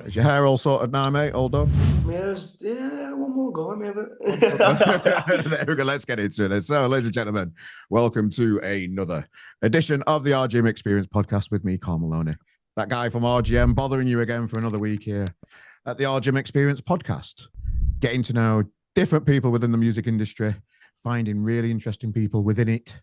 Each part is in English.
Is your hair all sorted now, mate? All done? Yeah, one more go, maybe. There we go. Let's get into it. So, ladies and gentlemen, welcome to another edition of the RGM Experience podcast with me, Carl Maloney. That guy from RGM bothering you again for another week here at the RGM Experience podcast. Getting to know different people within the music industry, finding really interesting people within it.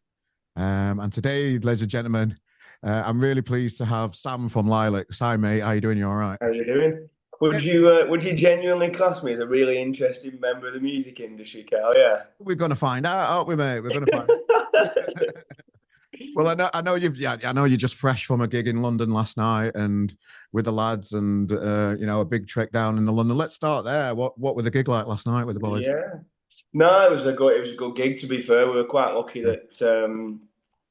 And today, ladies and gentlemen, I'm really pleased to have Sam from Lilacs. Hi, mate. How you doing? You all right? How you doing? Would you genuinely class me as a really interesting member of the music industry, Carl? Yeah. We're going to find out, aren't we, mate? We're going to find out. Well, I know I know you're just fresh from a gig in London last night and with the lads and, a big trek down in the London. Let's start there. What were the gig like last night with the boys? Yeah. No, it was a good gig, to be fair. We were quite lucky that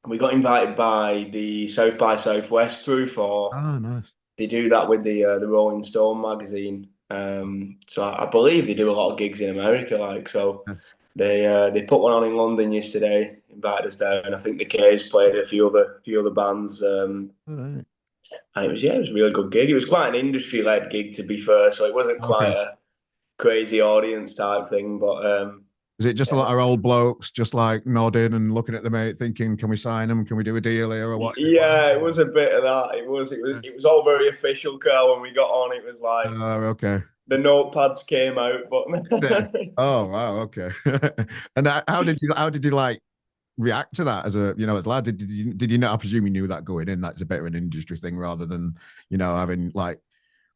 we got invited by the South by Southwest crew for. Oh, nice. They do that with the Rolling Stone magazine. So I believe they do a lot of gigs in America. They put one on in London yesterday, invited us down, and I think the K's played a few other bands. Right. And it was a really good gig. It was quite an industry led gig, to be fair, so it wasn't quite a crazy audience type thing. But is it just a lot of old blokes just like nodding and looking at the mate, thinking, "Can we sign them? Can we do a deal here or what?" Yeah, it was a bit of that. It was all very official, Carl. When we got on, it was like, okay. The notepads came out, but oh wow, okay. And how did you like react to that as a lad? Did you know? I presume you knew that going in. That's a bit of an industry thing rather than having like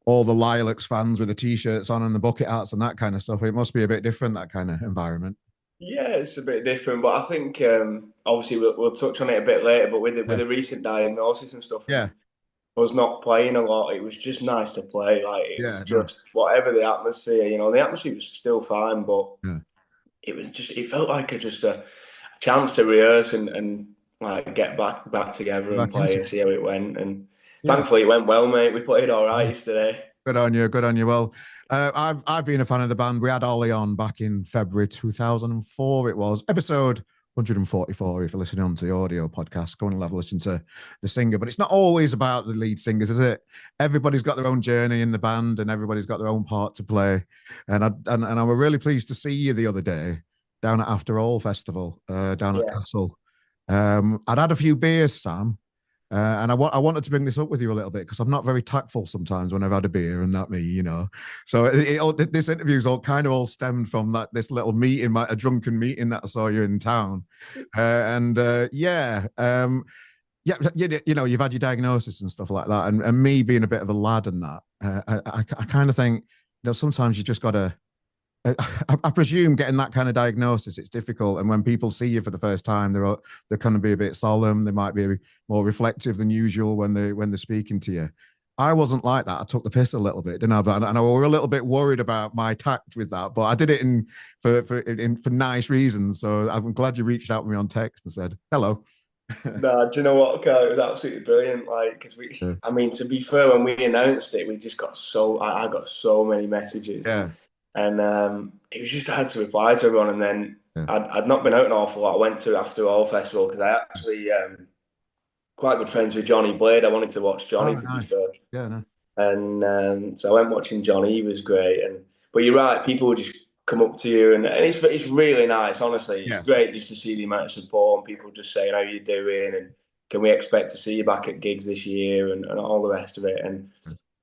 all the Lilacs fans with the t-shirts on and the bucket hats and that kind of stuff. It must be a bit different, that kind of environment. Yeah, it's a bit different, but I think obviously we'll touch on it a bit later. But with the recent diagnosis and stuff, yeah, was not playing a lot. It was just nice to play. Like it was just whatever the atmosphere. The atmosphere was still fine, but it felt like a chance to rehearse and like get back together and play and see how it went. And thankfully it went well, mate. We played all right yesterday. Good on you. Good on you. Well, I've been a fan of the band. We had Ollie on back in February 2004. It was episode 144. If you're listening on to the audio podcast, go and have a listen to the singer. But it's not always about the lead singers, is it? Everybody's got their own journey in the band, and everybody's got their own part to play. And I were really pleased to see you the other day down at After All Festival down at Castle. I'd had a few beers, Sam. And I wanted to bring this up with you a little bit because I'm not very tactful sometimes when I've had a beer and that me. So this interview's all stemmed from this little meeting, a drunken meeting that I saw you in town, you've had your diagnosis and stuff like that, and me being a bit of a lad and that, I kind of think sometimes you just gotta. I presume getting that kind of diagnosis, it's difficult. And when people see you for the first time, they're going to be a bit solemn. They might be more reflective than usual when they're speaking to you. I wasn't like that. I took the piss a little bit, didn't I? But and I were a little bit worried about my tact with that. But I did it for nice reasons. So I'm glad you reached out to me on text and said hello. Nah, do you know what, Carl? It was absolutely brilliant. Like, because I mean, to be fair, when we announced it, we just got I got so many messages. Yeah. And it was just I had to reply to everyone, and then I'd not been out an awful lot. I went to After All Festival because I actually quite good friends with Johnny Blade. I wanted to watch Johnny to be fair. Yeah, no. And so I went watching Johnny. He was great. But you're right, people would just come up to you, and it's really nice. Honestly, it's great just to see the amount of support and people just saying how you doing and can we expect to see you back at gigs this year and all the rest of it.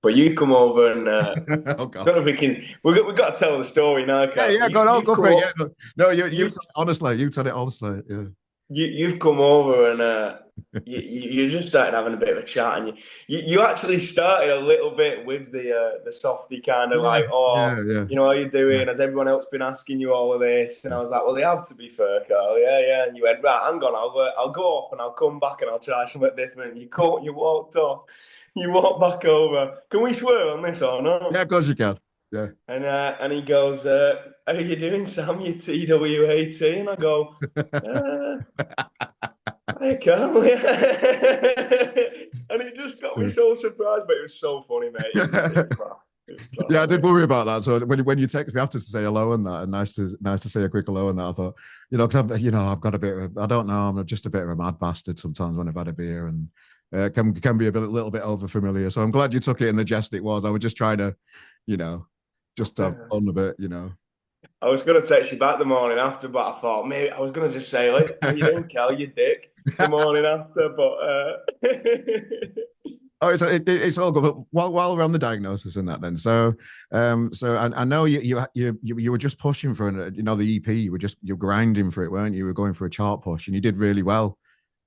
But you come over and oh God. I don't know if we can. We've got to tell the story now, Carl. Yeah, go for it. Yeah, no, you honestly, you tell it honestly. Yeah. You've come over and you just started having a bit of a chat, and you actually started a little bit with the softy kind of how you doing? Has everyone else been asking you all of this? And I was like, well, they have, to be fair, Carl. Yeah. And you went, right, hang on, I'll go up and I'll come back and I'll try something different. You walked off. You walk back over. Can we swear on this or not? Yeah, of course you can. Yeah. And he goes, how are you doing, Sam? You TWAT? And I go, I can't. And it just got me so surprised, but it was so funny, mate. Yeah, I did worry about that. So when you text me after to say hello and that, and nice to say a quick hello and that, I thought, because I've got a bit of, I don't know, I'm just a bit of a mad bastard sometimes when I've had a beer, and can be little bit over familiar. So I'm glad you took it in the jest it was. I was just trying to, you know, just have fun a bit, you know. I was going to text you back the morning after, but I thought maybe I was going to just say, like, how you doing, Cal, you dick, the morning after. But Oh, it's all good. But while we're on the diagnosis and that, then so I know you were just pushing for the EP. You're grinding for it, weren't you? You were going for a chart push, and you did really well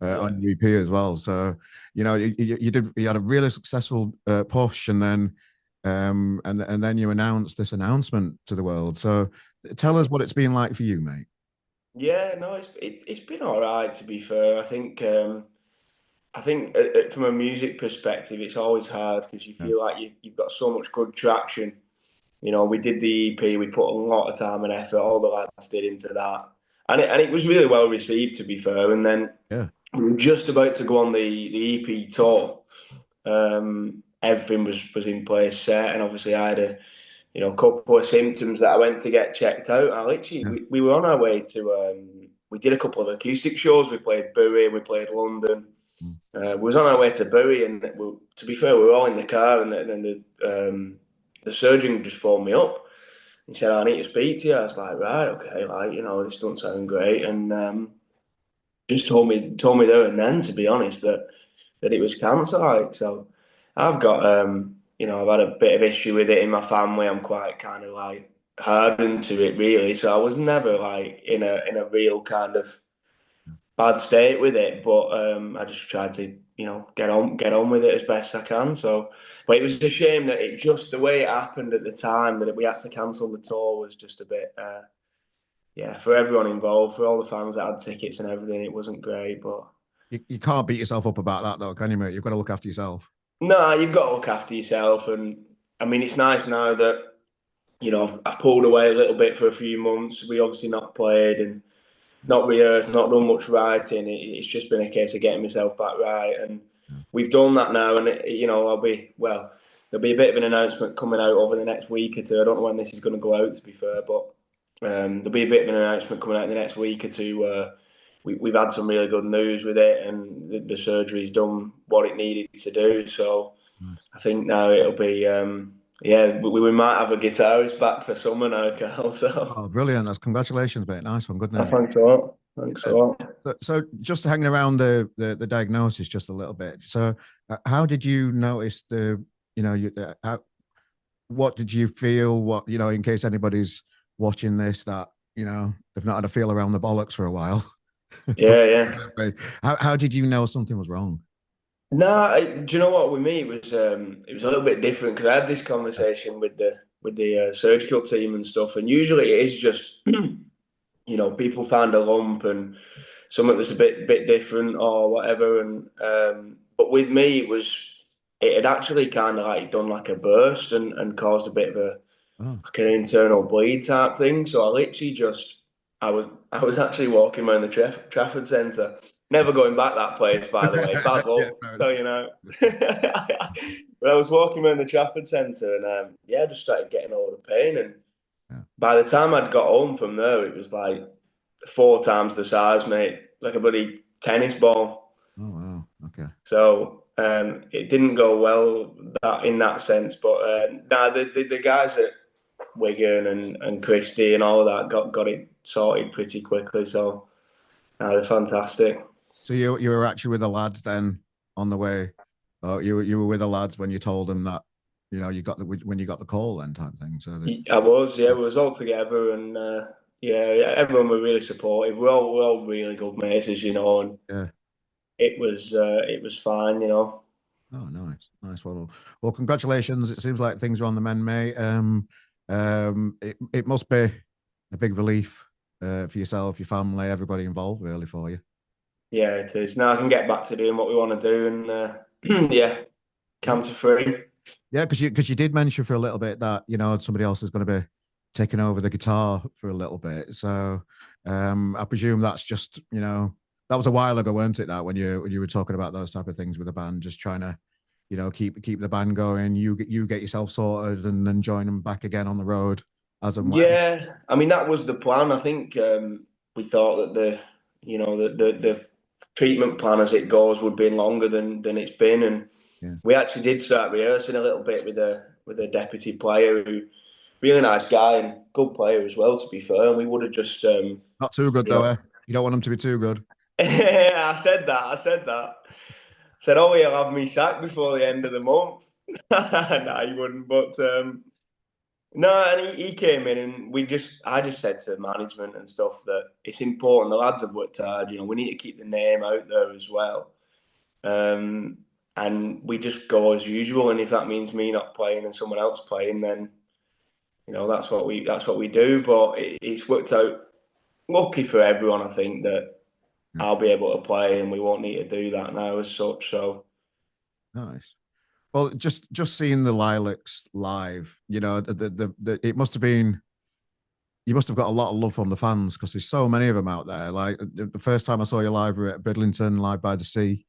on your EP as well. So you had a really successful push, and then and then you announced this announcement to the world. So tell us what it's been like for you, mate. Yeah, no, it's been all right, to be fair. I think from a music perspective, it's always hard because you Yeah, feel like you've got so much good traction. You know, we did the EP, we put a lot of time and effort, all the lads did into that. And it was really well received, to be fair. And then yeah, we were just about to go on the EP tour. Everything was in place, set, and obviously I had a couple of symptoms that I went to get checked out. I literally yeah. we were on our way to we did a couple of acoustic shows. We played Bury, we played London. Mm. We was on our way to Bury, and to be fair, we were all in the car, and then the surgeon just phoned me up. He said, "I need to speak to you." I was like, "Right, okay, like this doesn't sound great," and just told me there and then, to be honest, that it was cancer. Like, so I've got I've had a bit of issue with it in my family. I'm quite kind of like hardened to it, really. So I was never like in a real kind of bad state with it, but I just tried to get on with it as best I can. So, but it was a shame that it just the way it happened at the time that we had to cancel the tour was just a bit. Yeah, for everyone involved, for all the fans that had tickets and everything, it wasn't great. But You can't beat yourself up about that, though, can you, mate? You've got to look after yourself. no, you've got to look after yourself. And I mean, it's nice now that I've pulled away a little bit for a few months. We obviously not played and not rehearsed, not done much writing. It's just been a case of getting myself back right, and Yeah. we've done that now. And there'll be a bit of an announcement coming out over the next week or two. I don't know when this is going to go out, to be fair, but there'll be a bit of an announcement coming out in the next week or two where we've had some really good news with it, and the surgery's done what it needed to do. So Nice. I think now it'll be. Yeah, we might have a guitarist back for summer now, Carl. So Oh, brilliant. That's congratulations, mate. Nice one. Good news. thanks a lot. Thanks a Uh, lot. so just hanging around the diagnosis just a little bit. So how did you notice what did you feel? What, in case anybody's watching this that, they've not had a feel around the bollocks for a while. Yeah, yeah. How did you know something was wrong? No, do you know what? With me, it was a little bit different because I had this conversation with the surgical team and stuff, and usually it is just people find a lump and something that's a bit different or whatever, and but with me it had actually kind of like done like a burst and caused a bit of a Oh, like an internal bleed type thing. So I literally just I was actually walking around the Trafford Centre. Never going back that place, by the way. Bad yeah, luck, tell you now. But I was walking around the Trafford Centre and yeah, I just started getting all the pain. And yeah. by the time I'd got home from there, it was like 4 times the size, mate, like a bloody tennis ball. Oh, wow. Okay. So it didn't go well in that sense. But nah, the guys at Wigan and Christie and all of that got it sorted pretty quickly. So they're fantastic. So you were actually with the lads then on the way. Oh, you were with the lads when you told them that, you got when you got the call then type thing. So that, I was, yeah, we was all together, and yeah, everyone were really supportive. We're all really good mates, as you know, and yeah. it was fine. Oh, nice, nice. Well, congratulations. It seems like things are on the mend, mate. It must be a big relief for yourself, your family, everybody involved, really, for you. Yeah, it is. Now I can get back to doing what we want to do, and yeah, Yeah, cancer free. yeah, because you did mention for a little bit that somebody else is going to be taking over the guitar for a little bit. So I presume that's just that was a while ago, weren't it? That when you were talking about those type of things with the band, just trying to keep the band going. You get yourself sorted and then join them back again on the road as and when. Yeah, I mean that was the plan. I think we thought that the treatment plan as it goes would be longer than it's been. And Yeah. we actually did start rehearsing a little bit with a deputy player who really nice guy and good player as well, to be fair. And we would have just Not too good though, eh? You don't want them to be too good. I said that. I said that. I said, oh, he'll have me sacked before the end of the month. Nah, he wouldn't. But no, and he came in, and I just said to management and stuff that it's important. The lads have worked hard. You know, we need to keep the name out there as well. And we just go as usual. And if that means me not playing and someone else playing, then that's what we do. But it's worked out lucky for everyone. I think that I'll be able to play, and we won't need to do that now as such. So nice. Well, just seeing the Lilacs live, it must have been. You must have got a lot of love from the fans because there's so many of them out there. Like the first time I saw you live, we were at Bridlington, live by the sea,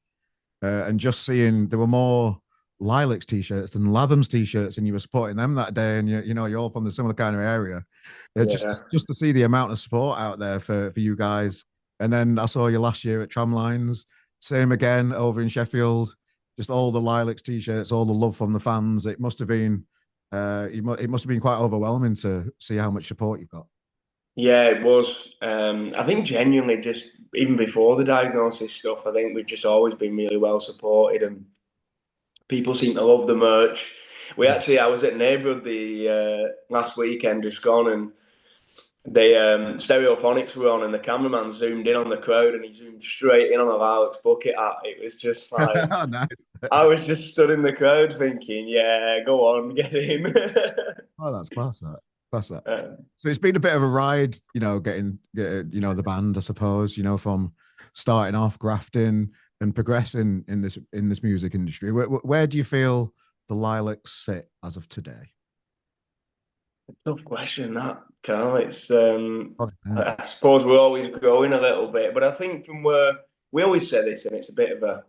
and just seeing there were more Lilacs t-shirts than Latham's t-shirts, and you were supporting them that day, and you're all from the similar kind of area. Just to see the amount of support out there for you guys. And then I saw you last year at Tramlines, same again over in Sheffield. Just all the Lilacs t-shirts, all the love from the fans. It must have been, it must have been quite overwhelming to see how much support you've got. Yeah, it was. I think genuinely, just even before the diagnosis stuff, I think we've just always been really well supported, and people seem to love the merch. I was at Neighbourhood the last weekend just gone, and they Stereophonics were on, and the cameraman zoomed in on the crowd, and he zoomed straight in on a Lilacs bucket hat. It was just like Oh, nice. I was just stood in the crowd thinking, "Yeah, go on, get him." Oh, that's class. That's that. So it's been a bit of a ride, getting the band, I suppose, from starting off grafting and progressing in this music industry. Where do you feel the Lilacs sit as of today? Tough question, that Carl. It's I suppose we're always growing a little bit, but I think from where we always say this, and it's a bit of a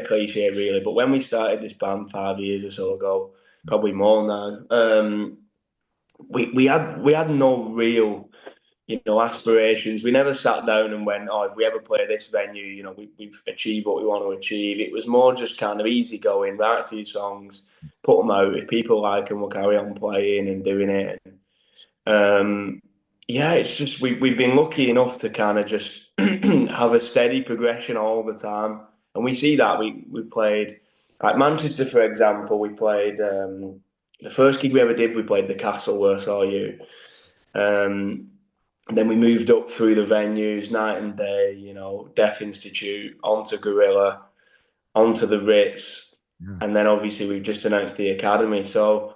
cliche, really. But when we started this band 5 years or so ago, probably more now, we had no real aspirations. We never sat down and went, oh, if we ever play this venue, we've achieved what we want to achieve. It was more just kind of easy going, write a few songs, put them out. If people like them, we'll carry on playing and doing it. Yeah, it's just we've been lucky enough to kind of just have a steady progression all the time, and we see that we played like Manchester, for example. We played the first gig we ever did. We played the Castle, where I saw you. And then we moved up through the venues, Night and Day, Deaf Institute, onto Gorilla, onto the Ritz, and then obviously we've just announced the Academy. So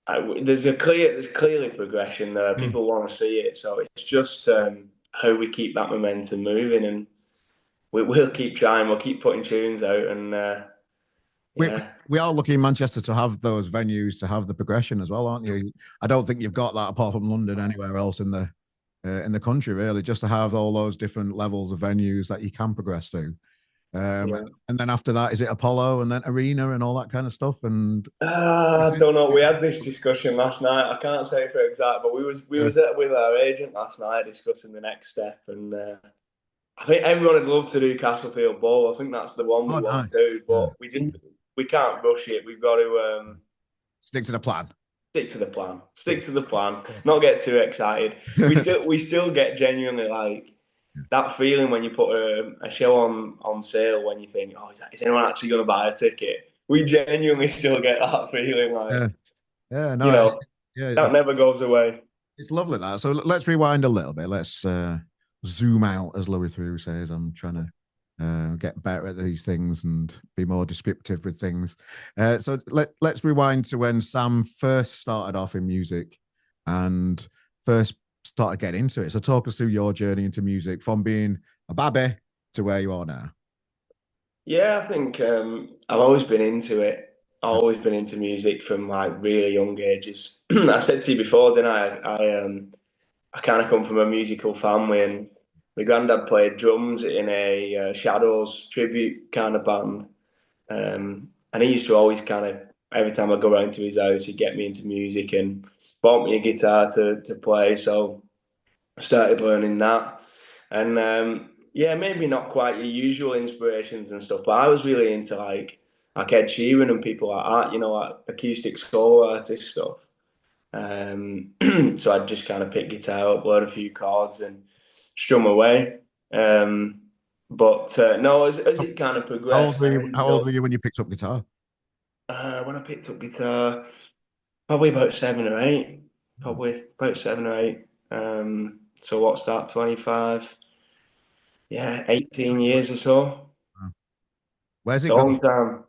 there's clearly progression there. People want to see it, so it's just how we keep that momentum moving, and we'll keep trying. We'll keep putting tunes out, and we are lucky in Manchester to have those venues, to have the progression as well, aren't you? I don't think you've got that apart from London anywhere else in the country, really, just to have all those different levels of venues that you can progress to. And then after that, is it Apollo and then Arena and all that kind of stuff? And I don't know. We had this discussion last night. I can't say for exact, but we was with our agent last night discussing the next step, and I think everyone would love to do Castlefield Bowl. I think that's the one we want to do, but we can't rush it. We've got to stick to the plan. Stick to the plan. Stick to the plan. Not get too excited. We still get genuinely like that feeling when you put a show on sale, when you think, oh, is anyone actually going to buy a ticket? We genuinely still get that feeling, like that never goes away. It's lovely that. So let's rewind a little bit. Let's zoom out, as Louis Theroux says. I'm trying to get better at these things and be more descriptive with things. So let's rewind to when Sam first started off in music and first started getting into it. So talk us through your journey into music from being a babby to where you are now. Yeah, I think I've always been into it. Always been into music from like really young ages. I said to you before, didn't I kind of come from a musical family, and my granddad played drums in a Shadows tribute kind of band. And he used to always kind of, every time I go around to his house, he'd get me into music and bought me a guitar to play. So I started learning that. And yeah, maybe not quite your usual inspirations and stuff, but I was really into like Ed Sheeran and people like that, like acoustic solo artist stuff. So I'd just kind of pick guitar up, learn a few chords, and strum away. Um, but no, as it kind of How old progressed, were I you? How ended old were up you when you picked up guitar? when I picked up guitar, probably about 7 or 8, probably about 7 or 8. So what's that? 25? Yeah, 18 years or so. Where's It's it a gone? long time.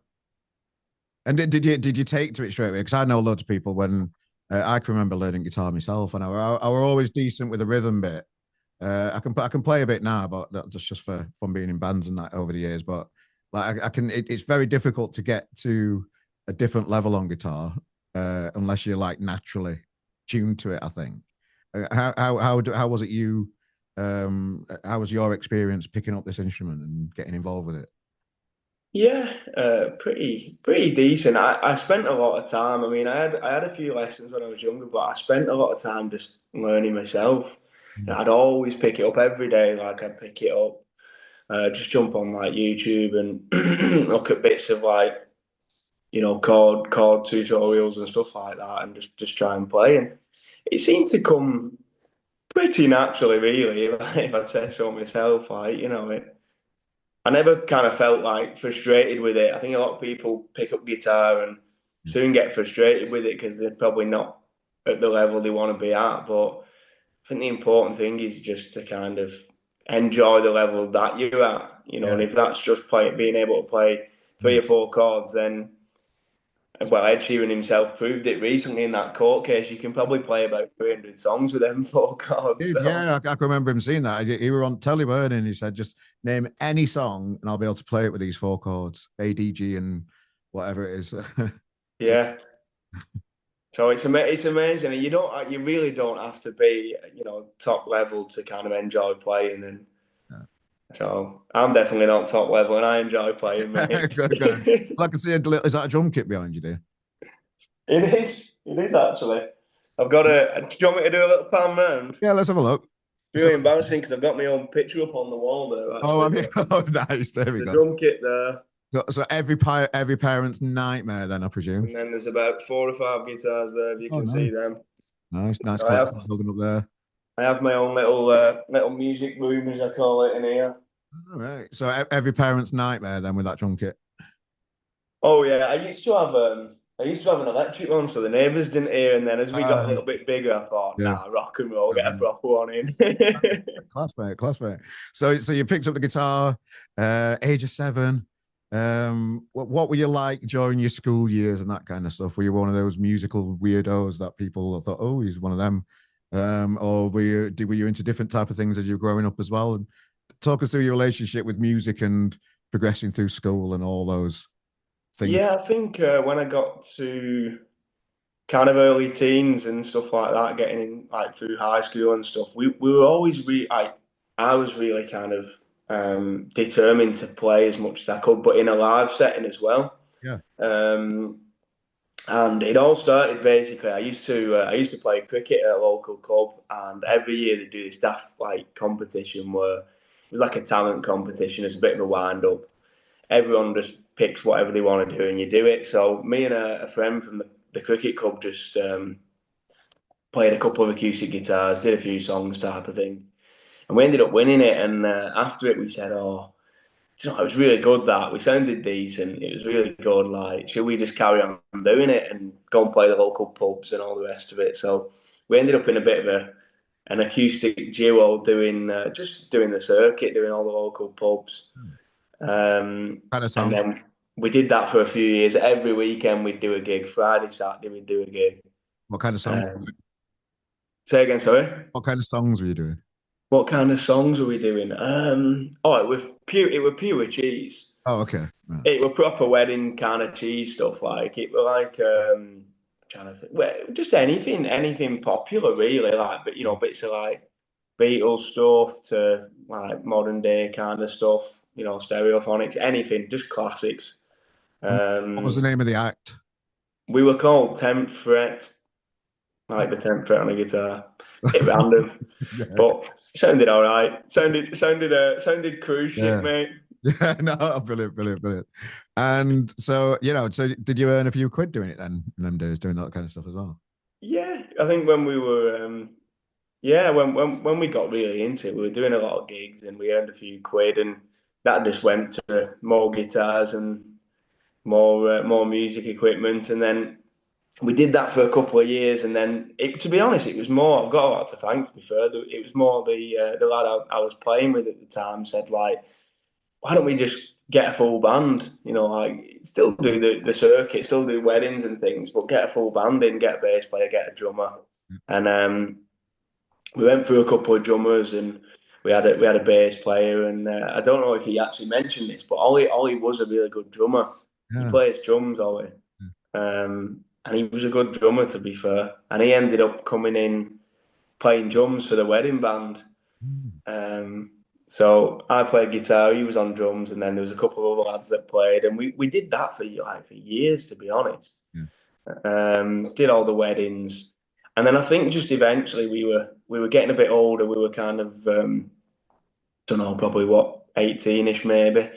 And did you take to it straight away? Because I know loads of people when I can remember learning guitar myself, and I were always decent with the rhythm bit. I can play a bit now, but that's just for from being in bands and that over the years. But like I can, it's very difficult to get to a different level on guitar unless you're like naturally tuned to it. I think. How was it you? How was your experience picking up this instrument and getting involved with it? Yeah, pretty decent. I spent a lot of time. I mean, I had a few lessons when I was younger, but I spent a lot of time just learning myself. Mm. I'd always pick it up every day. Like I'd pick it up, just jump on like YouTube and look at bits of like chord tutorials and stuff like that, and just try and play. And it seemed to come pretty naturally, really. If I'd say so myself, like it. I never kind of felt like frustrated with it. I think a lot of people pick up guitar and soon get frustrated with it because they're probably not at the level they want to be at. But I think the important thing is just to kind of enjoy the level that you're at. And Yeah. if that's just being able to play three Mm. or four chords, then well, Ed Sheeran himself proved it recently in that court case. You can probably play about 300 songs with them four chords. Dude, So yeah, I can remember him saying that. He were on telly, and he said, "Just name any song, and I'll be able to play it with these four chords, A, D, G, and whatever it is." So, yeah, so it's amazing. You really don't have to be top level to kind of enjoy playing. And yeah. so I'm definitely not top level, and I enjoy playing, mate. Good, good. Well, I can see a little. Is that a drum kit behind you, dear? It is actually. I've got a. Do you want me to do a little pan round? Yeah, let's have a look. Really embarrassing because I've got my own picture up on the wall there Oh, actually, I mean, but oh, nice. There we the go. drum kit there, So every parent's nightmare, then I presume. and then there's about 4 or 5 guitars there if you Oh, can nice, see them. nice I have collection building up there. I have my own little music room as I call it in here. All right. So every parent's nightmare then with that drum kit. Oh yeah, I used to have an electric one, so the neighbours didn't hear. And then as we got a Uh, little bit bigger, I thought, yeah. nah, rock and roll, get a Um, proper one in. classmate, classmate. So you picked up the guitar, age of 7. What were you like during your school years and that kind of stuff? Were you one of those musical weirdos that people thought, oh, he's one of them? Or were you into different type of things as you were growing up as well? And talk us through your relationship with music and progressing through school and all those things. Yeah, I think when I got to kind of early teens and stuff like that, getting in like through high school and stuff, we were always I was really kind of determined to play as much as I could, but in a live setting as well. Yeah. Um, and it all started basically. I used to play cricket at a local club, and every year they do this daft like competition where it was like a talent competition. It's a bit of a wind up. Everyone just picks whatever they want to do, and you do it. So me and a friend from the cricket club just played a couple of acoustic guitars, did a few songs, type of thing, and we ended up winning it. And after it, we said, "Oh, it was really good that we sounded decent. It was really good. Like, should we just carry on doing it and go and play the local pubs and all the rest of it?" So we ended up in a bit of an acoustic duo doing just doing the circuit, doing all the local pubs. Kind of And songs. then we did that for a few years. Every weekend we'd do a gig. Friday, Saturday we'd do a gig. What kind of songs? Um, Say again, sorry. What kind of songs were you doing? What kind of songs were we doing? It was pure cheese. Oh, okay. Yeah. It were proper wedding kind of cheese stuff. Like it were like trying to think, well, just anything popular really. Like, but bits of like Beatles stuff to like modern day kind of stuff. Stereophonics, anything, just classics. And what was the Um, name of the act? we were called 10th Fret, like the 10th fret on a guitar. bit random, Yeah. but it sounded all right. Sounded cruise ship, Yeah. mate. Yeah, no, brilliant, brilliant, brilliant. And so, so did you earn a few quid doing it then in them days, doing that kind of stuff as well? Yeah, I think when we were yeah, when we got really into it, we were doing a lot of gigs and we earned a few quid, and that just went to more guitars and more music equipment, and then we did that for a couple of years, and then to be honest, it was more. I've got a lot to thank. To be fair, it was more the lad I was playing with at the time said like, why don't we just get a full band? You know, like still do the circuit, still do weddings and things, but get a full band in, get a bass player, get a drummer, and we went through a couple of drummers and we had a bass player, and I don't know if he actually mentioned this, but Ollie was a really good drummer. He Yeah. plays drums, Ollie, and he was a good drummer to be fair. And he ended up coming in playing drums for the wedding band. Mm. Um, so I played guitar, he was on drums, and then there was a couple of other lads that played, and we did that for years, to be honest. Yeah. Did all the weddings, and then I think just eventually we were getting a bit older. We were kind of don't know, probably what 18ish maybe,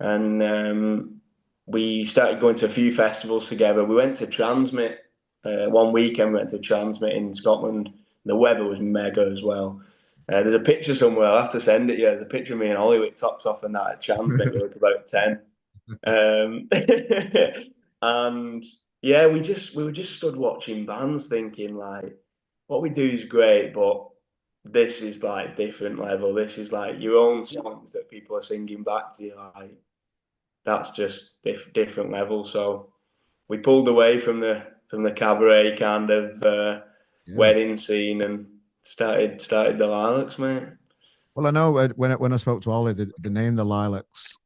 and we started going to a few festivals together. We went to Transmit one weekend. We went to Transmit in Scotland. The weather was mega as well. There's a picture somewhere. I'll have to send it. Yeah, there's a picture of me and Ollie with tops off and that at Transmit. We were about 10. Um, and yeah, we were just stood watching bands, thinking like, what we do is great, but this is like different level. This is like your own songs that people are singing back to you. Like that's just different level. So we pulled away from the cabaret kind of Yeah. wedding scene and started the Lilacs, mate. Well, I know when I spoke to Ollie, the name the Lilacs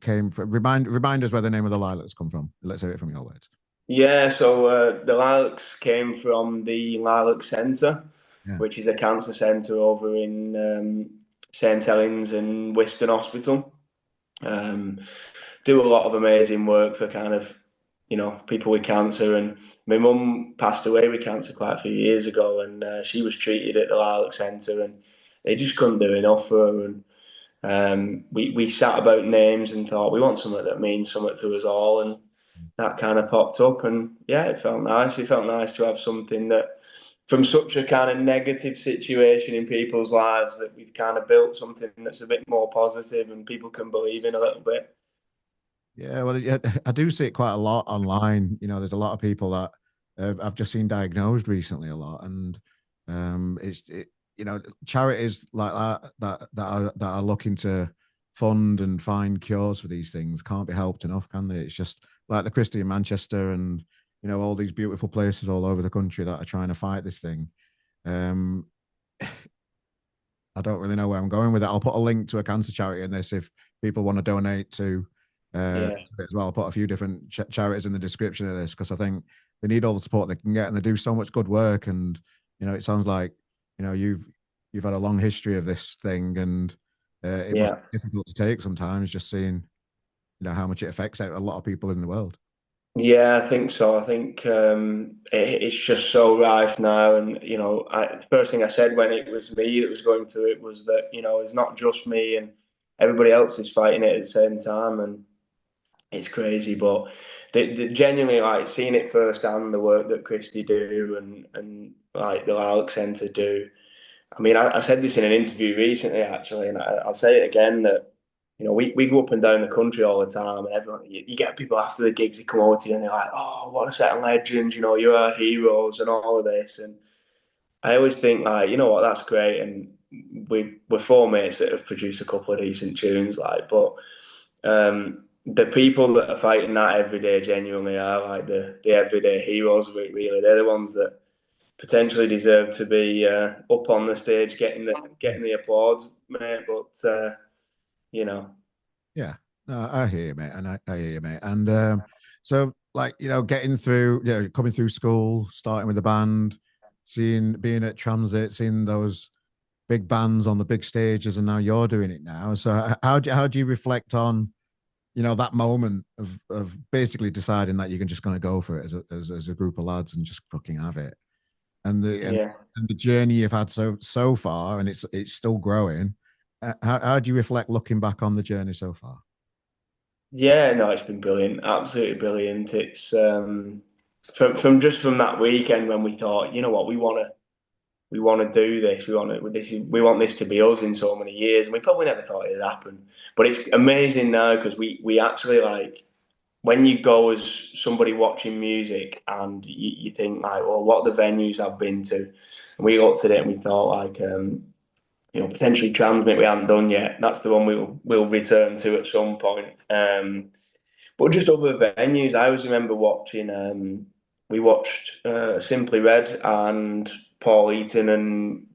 came from. Remind us where the name of the Lilacs come from. Let's hear it from your words. Yeah, so the Lilacs came from the Lilac Centre, Yeah. which is a cancer centre over in St Helens and Whiston Hospital. Um, do a lot of amazing work for kind of people with cancer. And my mum passed away with cancer quite a few years ago, and she was treated at the Lilac Centre, and they just couldn't do enough for her. And we sat about names and thought we want something that means something to us all, and that kind of popped up, and yeah, it felt nice. It felt nice to have something that, from such a kind of negative situation in people's lives, that we've kind of built something that's a bit more positive and people can believe in a little bit. Yeah, well, yeah, I do see it quite a lot online. There's a lot of people that I've just seen diagnosed recently a lot, and charities like that are looking to fund and find cures for these things can't be helped enough, can they? It's just like the Christie in Manchester, and all these beautiful places all over the country that are trying to fight this thing. Um, I don't really know where I'm going with it. I'll put a link to a cancer charity in this if people want to donate to Yeah, as well. I'll put a few different charities in the description of this because I think they need all the support they can get, and they do so much good work. And it sounds like you've had a long history of this thing, and it must yeah. be difficult to take sometimes. Just seeing how much it affects a lot of people in the world. Yeah, I think so. I think it's just so rife now, and the first thing I said when it was me that was going through it was that it's not just me, and everybody else is fighting it at the same time, and it's crazy. But they genuinely like seeing it firsthand, the work that Christie do, and like the Lilac Centre do. I mean, I said this in an interview recently, actually, and I'll say it again that we go up and down the country all the time, and everyone you get people after the gigs, they come over to you and they're like, "Oh, what a set of legends! You're our heroes," and all of this. And I always think like, you know what, that's great, and we're four mates that have produced a couple of decent tunes, like, but the people that are fighting that every day genuinely are like the everyday heroes of it. Really, they're the ones that potentially deserve to be up on the stage getting the applause, mate. But you know, Yeah, no, I hear you, mate, and I hear you, mate. And so, like, getting through, coming through school, starting with the band, being at Transit, seeing those big bands on the big stages, and now you're doing it now. So, how do you reflect on, that moment of basically deciding that you're just going to go for it as a group of lads and just fucking have it? and the journey you've had so far, and it's still growing. How do you reflect looking back on the journey so far? Yeah, no, it's been brilliant, absolutely brilliant. It's from that weekend when we thought, you know what, we want to do this. We want this to be us in so many years, and we probably never thought it'd happen. But it's amazing now because we actually like when you go as somebody watching music and you think like, well, what are the venues I've been to? And we looked at it and we thought like, potentially Transmit we haven't done yet. That's the one we'll return to at some point. But just other venues, I always remember watching. We watched Simply Red and Paul Eaton and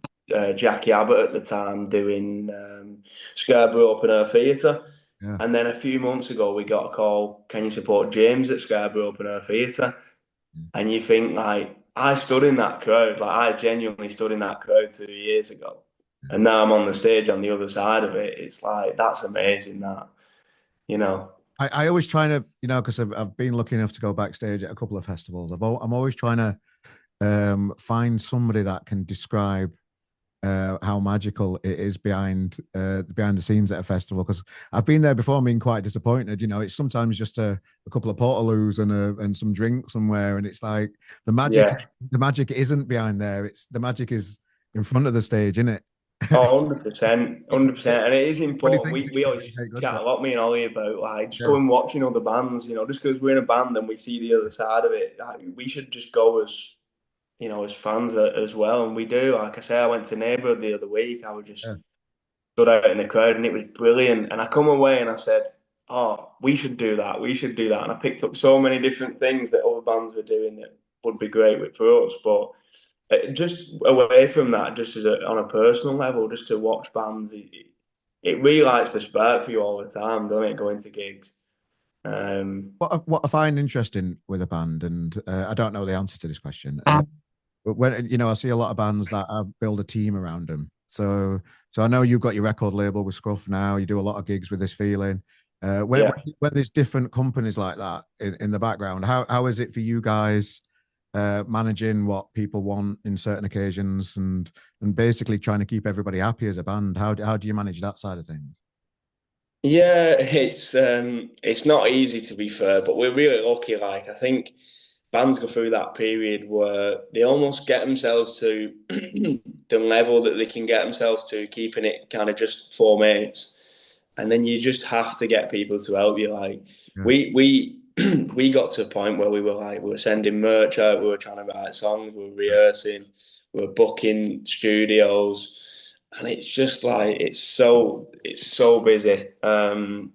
Jackie Abbott at the time doing Scarborough Open Air Theatre. Yeah. And then a few months ago, we got a call, can you support James at Scarborough Open Air Theatre? And you think, like, I stood in that crowd, like, I genuinely stood in that crowd 2 years ago. And now I'm on the stage on the other side of it. It's like, that's amazing, that, you know. I always try to, because I've been lucky enough to go backstage at a couple of festivals. I'm always trying to find somebody that can describe how magical it is behind the scenes at a festival, because I've been there before and been quite disappointed. It's sometimes just a couple of portaloos and some drink somewhere, and it's like the magic isn't behind there. It's the magic is in front of the stage, isn't it? Oh, 100%, 100%. And it is Funny important. things We always very good, chat but a lot, me and Ollie, about like just yeah, going watching other bands, just because we're in a band and we see the other side of it, like, we should just go as fans as well. And we do. Like I say, I went to Neighbourhood the other week. I was just yeah. stood out in the crowd and it was brilliant. And I come away and I said, oh, we should do that. We should do that. And I picked up so many different things that other bands were doing that would be great for us. But just away from that, just on a personal level, just to watch bands, it really lights the spark for you all the time, doesn't it? Going to gigs. What I find interesting with a band, and I don't know the answer to this question, but when I see a lot of bands that build a team around them. So I know you've got your record label with Scruff now. You do a lot of gigs with This Feeling. When Yeah. there's different companies like that in the background, how is it for you guys managing what people want in certain occasions and basically trying to keep everybody happy as a band? How do you manage that side of things? Yeah, it's not easy to be fair, but we're really lucky. Like I think bands go through that period where they almost get themselves to the level that they can get themselves to, keeping it kind of just four mates, and then you just have to get people to help you. Like Yeah. we we got to a point where we were sending merch out, we were trying to write songs, we were rehearsing, we were booking studios, and it's just like it's so busy. And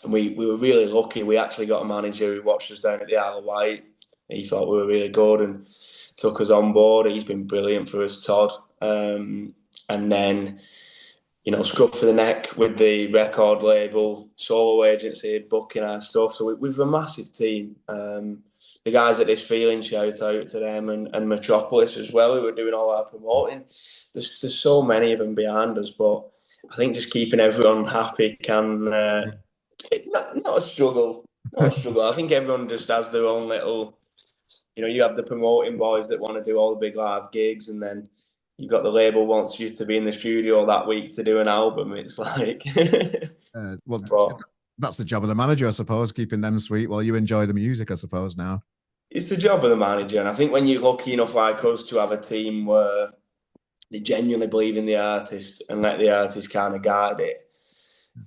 we were really lucky. We actually got a manager who watched us down at the Isle of Wight. He thought we were really good and took us on board. He's been brilliant for us, Todd. And then, Scruff for the Neck with the record label, solo agency, booking our stuff. So we've a massive team. The guys at This Feeling, shout out to them, and Metropolis as well, who are doing all our promoting. There's so many of them behind us, but I think just keeping everyone happy can not a struggle, not a struggle. I think everyone just has their own little. You have the promoting boys that want to do all the big live gigs, and then you've got the label wants you to be in the studio that week to do an album. It's like, Well, but that's the job of the manager, I suppose, keeping them sweet while you enjoy the music, I suppose, now. it's the job of the manager. And I think when you're lucky enough like us to have a team where they genuinely believe in the artist and let the artist kind of guide it,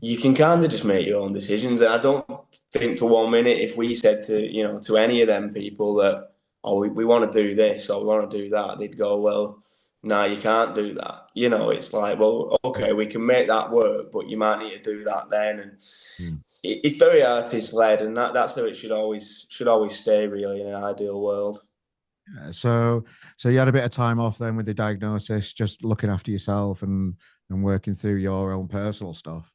you can kind of just make your own decisions. And I don't think for 1 minute if we said to any of them people that, oh, we want to do this or we want to do that, they'd go, well, no, you can't do that. It's like, well, okay, we can make that work, but you might need to do that then. And Mm. it's very artist led, and that's how it should always stay, really, in an ideal world. Yeah, so you had a bit of time off then with the diagnosis, just looking after yourself and working through your own personal stuff.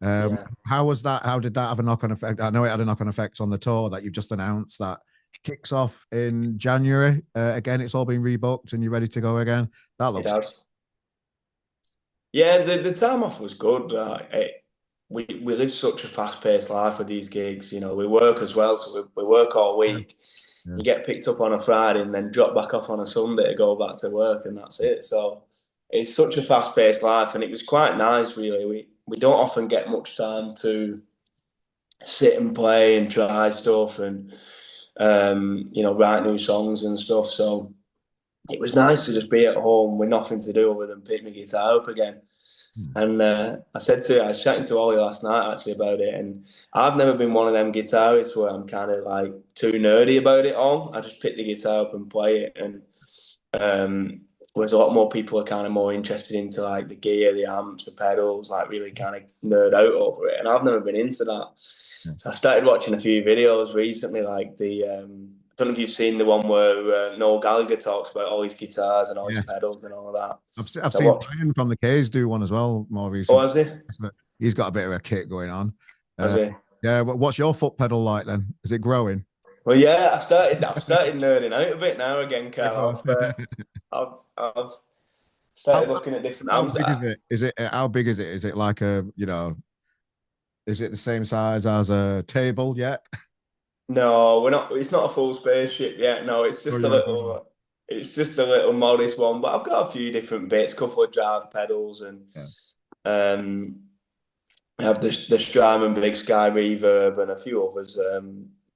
Yeah. How was that? How did that have a knock-on effect? I know it had a knock-on effect on the tour that you've just announced that kicks off in January. Again, it's all been rebooked and you're ready to go again. That It looks has. Yeah, the time off was good. We live such a fast paced life with these gigs. We work as well, so we work all week. You get picked up on a Friday and then drop back off on a Sunday to go back to work, and that's it. So it's such a fast-paced life, and it was quite nice, really. We don't often get much time to sit and play and try stuff and write new songs and stuff. So it was nice to just be at home with nothing to do other than pick my guitar up again. And I was chatting to Ollie last night actually about it, and I've never been one of them guitarists where I'm kind of like too nerdy about it all. I just pick the guitar up and play it, and whereas a lot more people are kind of more interested into like the gear, the amps, the pedals, like really kind of nerd out over it, and I've never been into that. So I started watching a few videos recently, like I don't know if you've seen the one where Noel Gallagher talks about all his guitars and all his pedals and all of that. I've seen Brian from the Cage do one as well more Oh, recently. has he? He's got a bit of a kit going on. Has he? Yeah. What's your foot pedal like then? Is it growing? Well, yeah, I've started nerding out a bit now again, Carl. I've started looking at different how amps. big is it? Is it how big is it? Is it like is it the same size as a table yet? No, we're not. It's not a full spaceship yet. No, it's just a little. It's just a little modest one. But I've got a few different bits, a couple of drive pedals, and I have the Strymon Big Sky Reverb and a few others.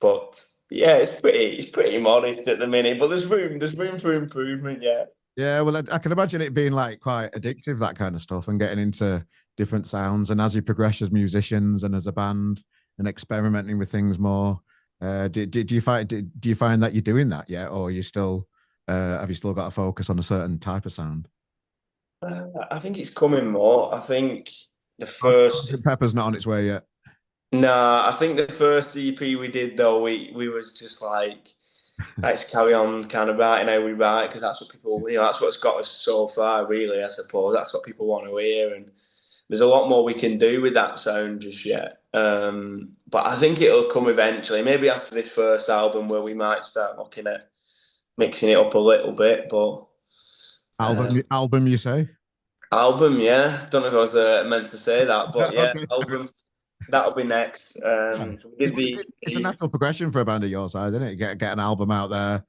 But yeah, it's pretty modest at the minute. But there's room for improvement. Yeah. Yeah, well, I can imagine it being like quite addictive, that kind of stuff, and getting into different sounds. And as you progress as musicians and as a band and experimenting with things more, do you find that you're doing that yet, or you still have you still got to focus on a certain type of sound? I think it's coming more. I think the first. Pepper's not on its way yet. Nah, I think the first EP we did though, we was just like, let's carry on kind of writing how we write because that's what people, that's what's got us so far, really. I suppose that's what people want to hear, and there's a lot more we can do with that sound just yet. But I think it'll come eventually, maybe after this first album where we might start looking at mixing it up a little bit. But album, you say? Album, yeah. Don't know if I was meant to say that, but yeah, Okay. album. That'll be next. So we did it's a natural progression for a band of your size, isn't it? Get an album out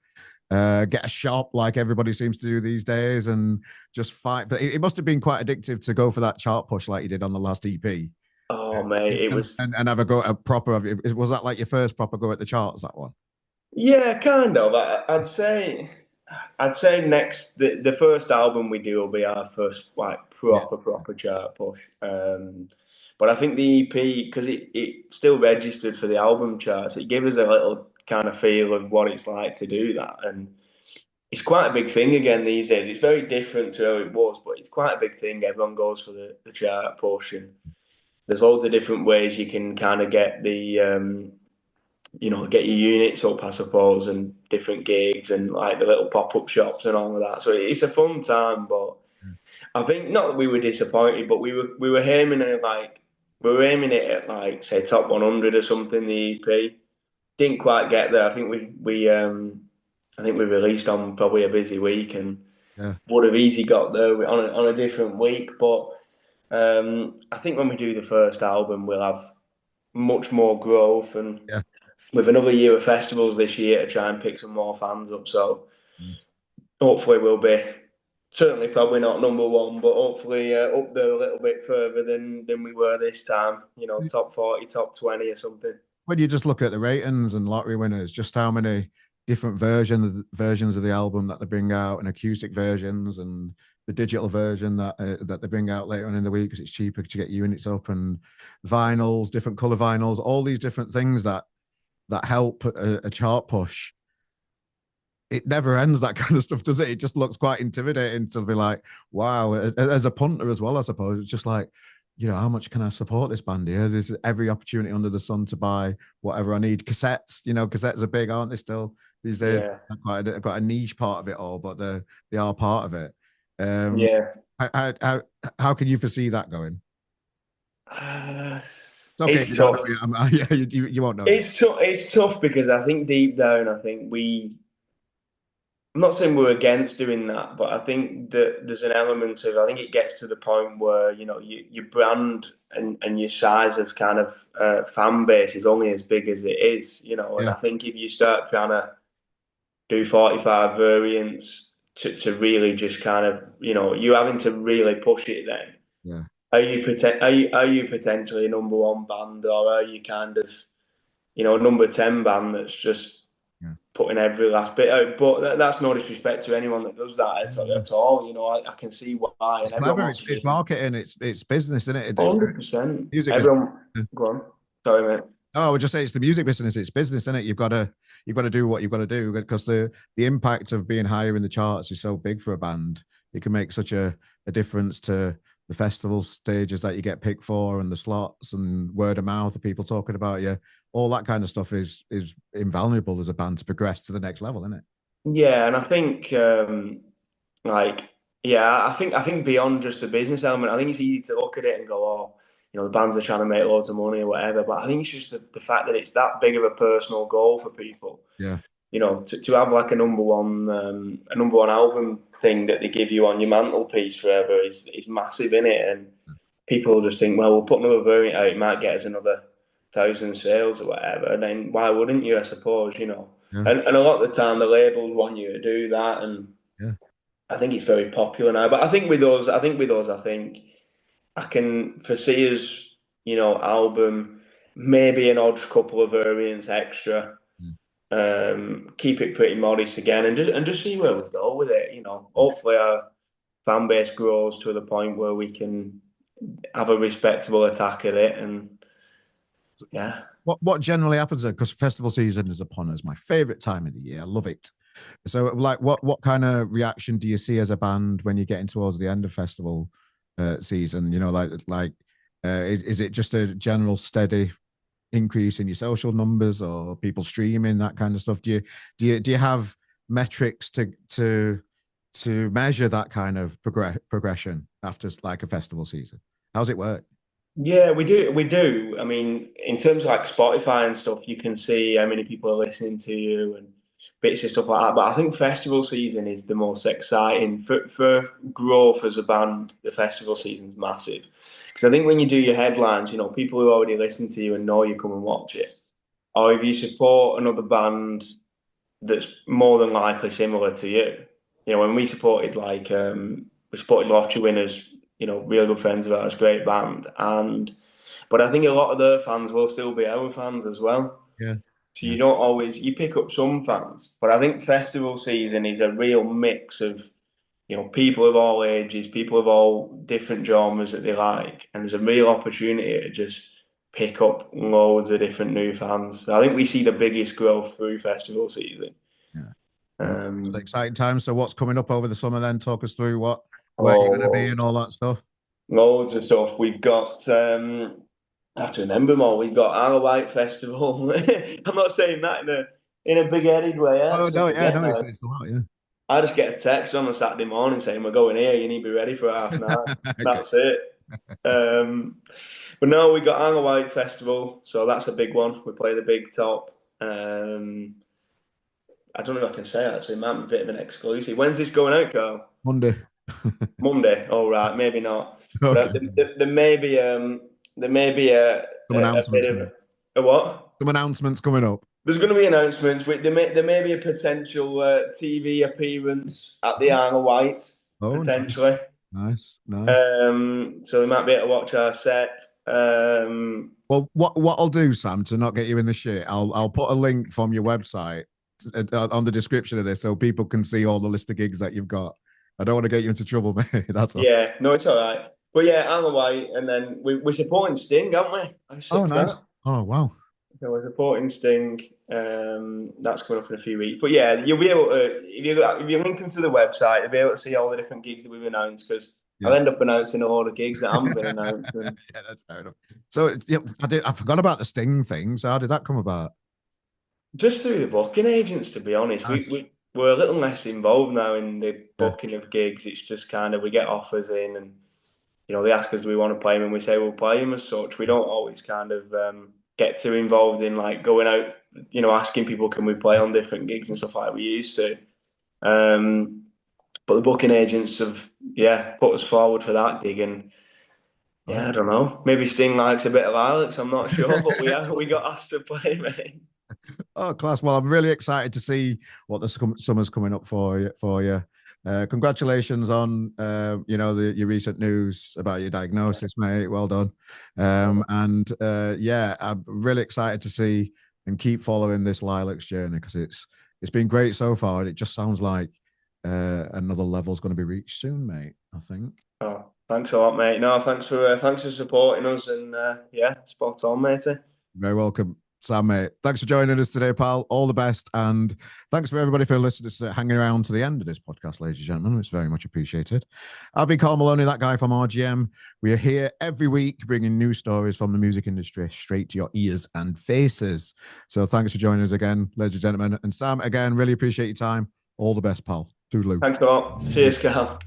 there, get a shop like everybody seems to do these days, and just fight. But it must have been quite addictive to go for that chart push like you did on the last EP. Oh mate, it was and have a go at a proper. Was that like your first proper go at the charts? That one? Yeah, kind of. I'd say next the first album we do will be our first like proper chart push. But I think the EP, because it still registered for the album charts, it gave us a little kind of feel of what it's like to do that. And it's quite a big thing again these days. It's very different to how it was, but it's quite a big thing. Everyone goes for the chart push, and there's loads of different ways you can kind of get get your units up, I suppose, and different gigs and like the little pop-up shops and all of that. So it's a fun time, but I think not that we were disappointed, but we were aiming at like say top 100 or something. The EP didn't quite get there. I think we released on probably a busy week and would have easily got there on a different week. But I think when we do the first album, we'll have much more growth and with another year of festivals this year to try and pick some more fans up. So hopefully we'll be. Certainly, probably not number one, but hopefully up there a little bit further than we were this time. Top 40, top 20 or something. When you just look at the ratings and lottery winners, just how many different versions of the album that they bring out, and acoustic versions, and the digital version that they bring out later on in the week because it's cheaper to get units up, and vinyls, different color vinyls, all these different things that help a chart push. It never ends, that kind of stuff, does it? It just looks quite intimidating to be like, wow, as a punter as well, I suppose. It's just like, how much can I support this band here? There's every opportunity under the sun to buy whatever I need. Cassettes, cassettes are big, aren't they, still these days? Quite a niche part of it all, but they are part of it. How can you foresee that going? Okay, it's tough. You won't know. It's tough because I think deep down, I'm not saying we're against doing that, but I think that there's an element of, I think it gets to the point where, your brand and your size of kind of fan base is only as big as it is, and I think if you start trying to do 45 variants to really just kind of, you having to really push it then. Yeah. Are you potentially a number one band, or are you kind of, number 10 band that's just Yeah. putting every last bit out? But that's no disrespect to anyone that does that at all. I can see why, It's and everyone clever. wants It's, to it's be marketing. It's business, isn't it? 100%. Music business. Everyone, go on. Sorry, mate. Oh, I would just say it's the music business. It's business, isn't it? You've got to do what you've got to do because the impact of being higher in the charts is so big for a band. It can make such a difference to the festival stages that you get picked for and the slots and word of mouth of people talking about you. All that kind of stuff is invaluable as a band to progress to the next level, isn't it? Yeah, and I think like I think beyond just the business element, I think it's easy to look at it and go, oh, the bands are trying to make loads of money or whatever. But I think it's just the fact that it's that big of a personal goal for people. Yeah. To have like a number one album thing that they give you on your mantelpiece forever is massive in it, and people just think, well, we'll put another variant out, it might get us another 1,000 sales or whatever. And then why wouldn't you? I suppose. Yeah. And a lot of the time, the labels want you to do that, and Yeah. I think it's very popular now. But I think I can foresee us, album, maybe an odd couple of variants extra. Keep it pretty modest again, and just see where we go with it. Hopefully our fan base grows to the point where we can have a respectable attack at it, and yeah. What generally happens there? Because festival season is upon us, my favorite time of the year. I love it. So, like, what kind of reaction do you see as a band when you're getting towards the end of festival season? Is it just a general steady increase in your social numbers or people streaming that kind of stuff? Do you have metrics to measure that kind of progression after like a festival season? How's it work? Yeah, we do. We do. I mean, in terms of like Spotify and stuff, you can see how many people are listening to you and bits of stuff like that. But I think festival season is the most exciting for growth as a band. The festival season's massive because I think when you do your headlines, people who already listen to you and know you come and watch it, or if you support another band that's more than likely similar to you. When we supported Lottery Winners, real good friends of ours, great band, but I think a lot of their fans will still be our fans as well. Yeah. So Yeah. you don't always you pick up some fans, but I think festival season is a real mix of people of all ages, people of all different genres that they like, and there's a real opportunity to just pick up loads of different new fans. So I think we see the biggest growth through festival season. Yeah. Yeah. It's an Um, exciting time. So what's coming up over the summer then? Talk us through where you're gonna be oh, and all that stuff. loads of stuff. We've got I have to remember them all. We've got our White Festival. I'm not saying that in a big headed way. I Oh actually no, yeah, forget no, now. it's a lot, yeah. I just get a text on a Saturday morning saying we're going here. You need to be ready for 9:30. Okay. That's it. Um, but no, we got our White Festival, so that's a big one. We play the Big Top. I don't know if I can say actually. It might be a bit of an exclusive. When's this going out, Carl? Monday. Monday. All right, maybe not. But Okay. there may be Some a announcements bit coming. of a what? Some announcements coming up. There's going to be announcements. There may be a potential TV appearance at the Isle of Wight Oh, nice. potentially. Nice, nice. So we might be able to watch our set. Well, what I'll do, Sam, to not get you in the shit, I'll put a link from your website on the description of this so people can see all the list of gigs that you've got. I don't want to get you into trouble, mate. That's all. Yeah, no, it's all right. But yeah, Isle of Wight, and then we're supporting Sting, aren't we? I Oh, stuck to nice. that. Oh, wow. So we're supporting Sting. That's coming up in a few weeks. But yeah, you'll be able to if you link them to the website, you'll be able to see all the different gigs that we've announced because I'll Yeah. end up announcing a lot of gigs that haven't been announced. And Yeah, that's fair enough. So, yeah, I forgot about the Sting thing. So, how did that come about? just through the booking agents, to be honest, we, Nice. we we're a little less involved now in the Yeah. booking of gigs. It's just kind of we get offers in, and they ask us do we want to play them, and we say we'll play them as such. We don't always kind of get too involved in like going out, asking people can we play Yeah. on different gigs and stuff like we used to. Um, but the booking agents have, yeah, put us forward for that gig, and Oh, yeah, I don't know. Maybe Sting likes a bit of Lilacs. I'm not sure, but we got asked to play, mate. Oh, class. Well, I'm really excited to see what the summer's coming up for you. Congratulations on your recent news about your diagnosis, mate. Well done. And yeah, I'm really excited to see and keep following this Lilacs journey because it's been great so far, and it just sounds like another level's going to be reached soon, mate. I think. Oh, thanks a lot, mate. No, thanks for supporting us, and yeah, spot on, matey. Very welcome. Sam, mate, thanks for joining us today, pal. All the best. And thanks for everybody for listening to hanging around to the end of this podcast, ladies and gentlemen. It's very much appreciated. I've been Carl Maloney, that guy from RGM. We are here every week bringing news stories from the music industry straight to your ears and faces. So thanks for joining us again, ladies and gentlemen. And Sam, again, really appreciate your time. All the best, pal. Toodaloo. Thanks a lot. Cheers, Carl.